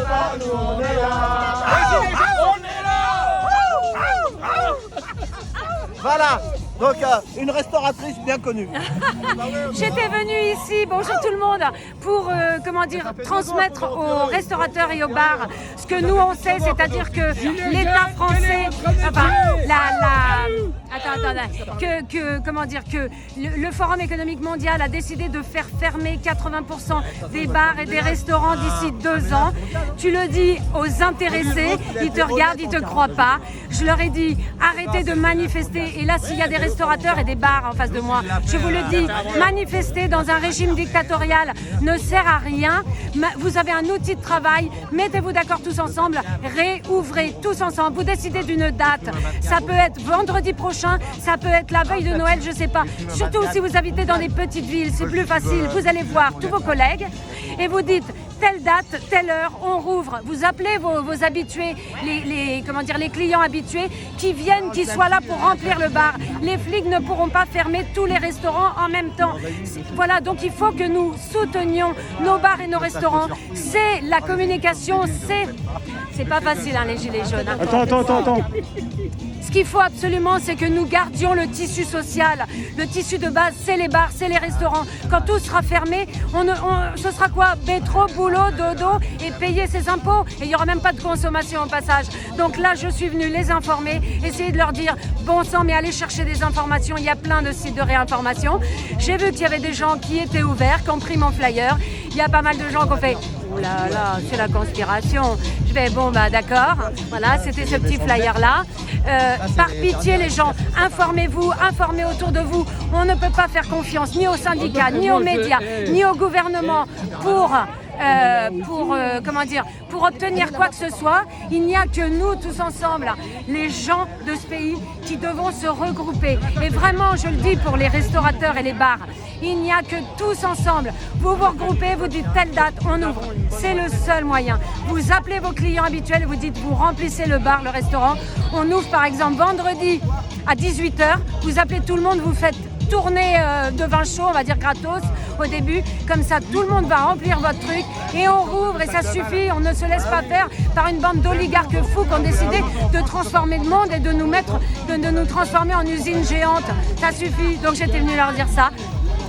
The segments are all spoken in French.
pas, nous on est là. On est là. Voilà, donc une restauratrice bien connue. J'étais venue ici, bonjour tout le monde, pour transmettre aux restaurateurs et aux bars ce que nous on sait, c'est-à-dire que l'État français, que le Forum économique mondial a décidé de faire fermer 80% des bars et des restaurants d'ici 2 ans. Tu le dis aux intéressés, ils te regardent, ils te croient pas. Je leur ai dit arrêtez de manifester. Et là, s'il y a des restaurateurs et des bars en face de moi, je vous le dis, manifester dans un régime dictatorial ne sert à rien. Vous avez un outil de travail, mettez-vous d'accord tous ensemble, réouvrez tous ensemble. Vous décidez d'une date. Ça peut être vendredi prochain, ça peut être la veille de Noël, je sais pas. Surtout si vous habitez dans des petites villes, c'est plus facile. Vous allez voir tous vos collègues et vous dites telle date, telle heure, on rouvre. Vous appelez vos habitués, les clients habitués qui viennent, qui soient là pour remplir le bar. Les flics ne pourront pas fermer tous les restaurants en même temps. Voilà, donc il faut que nous soutenions nos bars et nos restaurants. C'est la communication, c'est pas facile les gilets jaunes. Attends. Ce qu'il faut absolument, c'est que nous gardions le tissu social. Le tissu de base, c'est les bars, c'est les restaurants. Quand tout sera fermé, ce sera quoi? Métro, boulot, dodo et payer ses impôts. Et il n'y aura même pas de consommation au passage. Donc là, je suis venue les informer, essayer de leur dire, bon sang, mais allez chercher des informations. Il y a plein de sites de réinformation. J'ai vu qu'il y avait des gens qui étaient ouverts, qui ont pris mon flyer. Il y a pas mal de gens qui ont fait... Oh là là, c'est la conspiration. Je vais, d'accord. Voilà, c'était ce petit flyer-là. Par pitié, les gens, informez-vous, informez autour de vous. On ne peut pas faire confiance ni aux syndicats, ni aux médias, ni au gouvernement pour obtenir quoi que ce soit. Il n'y a que nous, tous ensemble, les gens de ce pays, qui devons se regrouper. Et vraiment, je le dis pour les restaurateurs et les bars, il n'y a que tous ensemble. Vous vous regroupez, vous dites telle date, on ouvre. C'est le seul moyen. Vous appelez vos clients habituels, vous dites, vous remplissez le bar, le restaurant. On ouvre par exemple vendredi à 18h. Vous appelez tout le monde, vous faites tournée de vin chaud, on va dire gratos au début, comme ça tout le monde va remplir votre truc et on rouvre et ça suffit, on ne se laisse pas faire par une bande d'oligarques fous qui ont décidé de transformer le monde et de nous transformer en usine géante. Ça suffit, donc j'étais venue leur dire ça.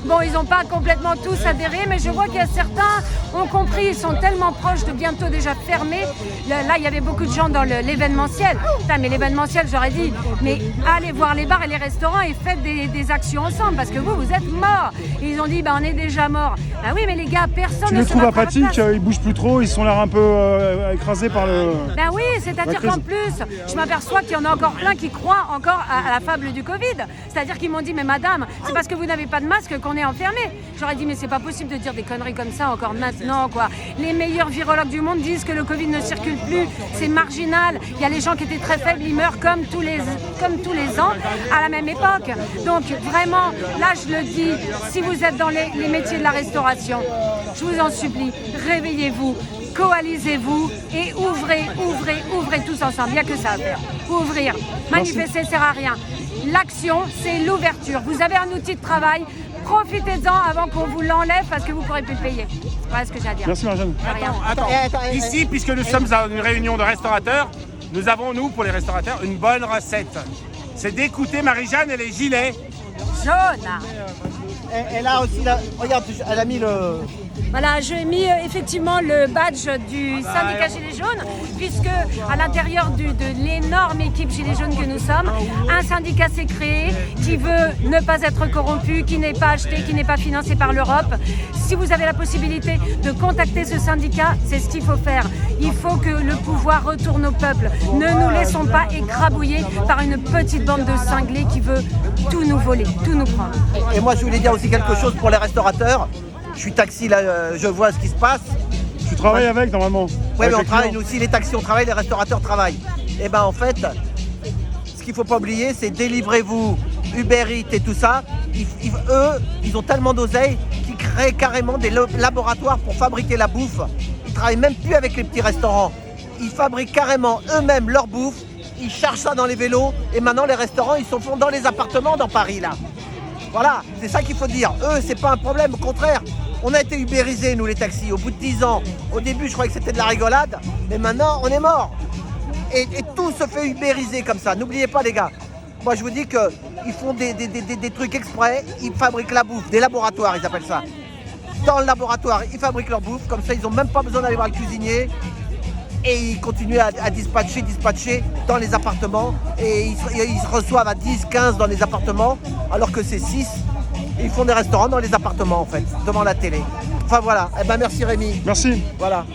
Bon, ils n'ont pas complètement tous adhéré, mais je vois qu'il y a certains ont compris, ils sont tellement proches de bientôt déjà fermer. Là, il y avait beaucoup de gens dans l'événementiel. Putain, mais l'événementiel, j'aurais dit, mais allez voir les bars et les restaurants et faites des actions ensemble, parce que vous êtes morts. Et ils ont dit, on est déjà morts. Ah oui, mais les gars, personne tu ne les se trouves bat pour apathiques, votre place. ils bougent plus trop, ils sont l'air un peu écrasés par le... Ben oui, c'est-à-dire qu'en plus, je m'aperçois qu'il y en a encore plein qui croient encore à la fable du Covid. C'est-à-dire qu'ils m'ont dit, mais madame, c'est parce que vous n'avez pas de masque qu'on est enfermé. J'aurais dit, mais c'est pas possible de dire des conneries comme ça encore maintenant, quoi. Les meilleurs virologues du monde disent que le Covid ne circule plus, c'est marginal. Il y a les gens qui étaient très faibles, ils meurent comme tous les ans, à la même époque. Donc vraiment, là je le dis, si vous êtes dans les métiers de la restauration, je vous en supplie, réveillez-vous, coalisez-vous et ouvrez tous ensemble. Il n'y a que ça à faire. Ouvrir. Manifester ne sert à rien. L'action, c'est l'ouverture. Vous avez un outil de travail, profitez-en avant qu'on vous l'enlève parce que vous ne pourrez plus le payer. Voilà ce que j'ai à dire. Merci Marjane. Attends. Ici, puisque nous sommes à une réunion de restaurateurs, nous avons, nous, pour les restaurateurs, une bonne recette. C'est d'écouter Marie-Jeanne et les gilets. Jaune. Elle a aussi, regarde, elle a mis le... Voilà, j'ai mis effectivement le badge du syndicat Gilets jaunes, puisque à l'intérieur de l'énorme équipe Gilets jaunes que nous sommes, un syndicat s'est créé qui veut ne pas être corrompu, qui n'est pas acheté, qui n'est pas financé par l'Europe. Si vous avez la possibilité de contacter ce syndicat, c'est ce qu'il faut faire. Il faut que le pouvoir retourne au peuple. Ne nous laissons pas écrabouiller par une petite bande de cinglés qui veut tout nous voler, tout nous prendre. Et moi, je voulais dire aussi quelque chose pour les restaurateurs. Je suis taxi, là, je vois ce qui se passe. Tu travailles avec normalement? Oui, mais on travaille, nous aussi, les taxis, on travaille, les restaurateurs travaillent. Et ben en fait, ce qu'il ne faut pas oublier, c'est délivrez-vous, Uber Eats et tout ça. Eux, ils ont tellement d'oseille qu'ils créent carrément des laboratoires pour fabriquer la bouffe. Ils ne travaillent même plus avec les petits restaurants. Ils fabriquent carrément eux-mêmes leur bouffe. Ils chargent ça dans les vélos. Et maintenant, les restaurants, ils se font dans les appartements dans Paris, là. Voilà, c'est ça qu'il faut dire. Eux, c'est pas un problème, au contraire. On a été ubérisés, nous, les taxis, au bout de 10 ans. Au début, je croyais que c'était de la rigolade, mais maintenant, on est mort. Et tout se fait ubériser comme ça. N'oubliez pas, les gars. Moi, je vous dis qu'ils font des trucs exprès. Ils fabriquent la bouffe, des laboratoires, ils appellent ça. Dans le laboratoire, ils fabriquent leur bouffe. Comme ça, ils n'ont même pas besoin d'aller voir le cuisinier. Et ils continuent à dispatcher dans les appartements. Et ils se reçoivent à 10, 15 dans les appartements, alors que c'est 6. Ils font des restaurants dans les appartements, en fait, devant la télé. Enfin, voilà. Eh ben, merci Rémi. Merci. Voilà.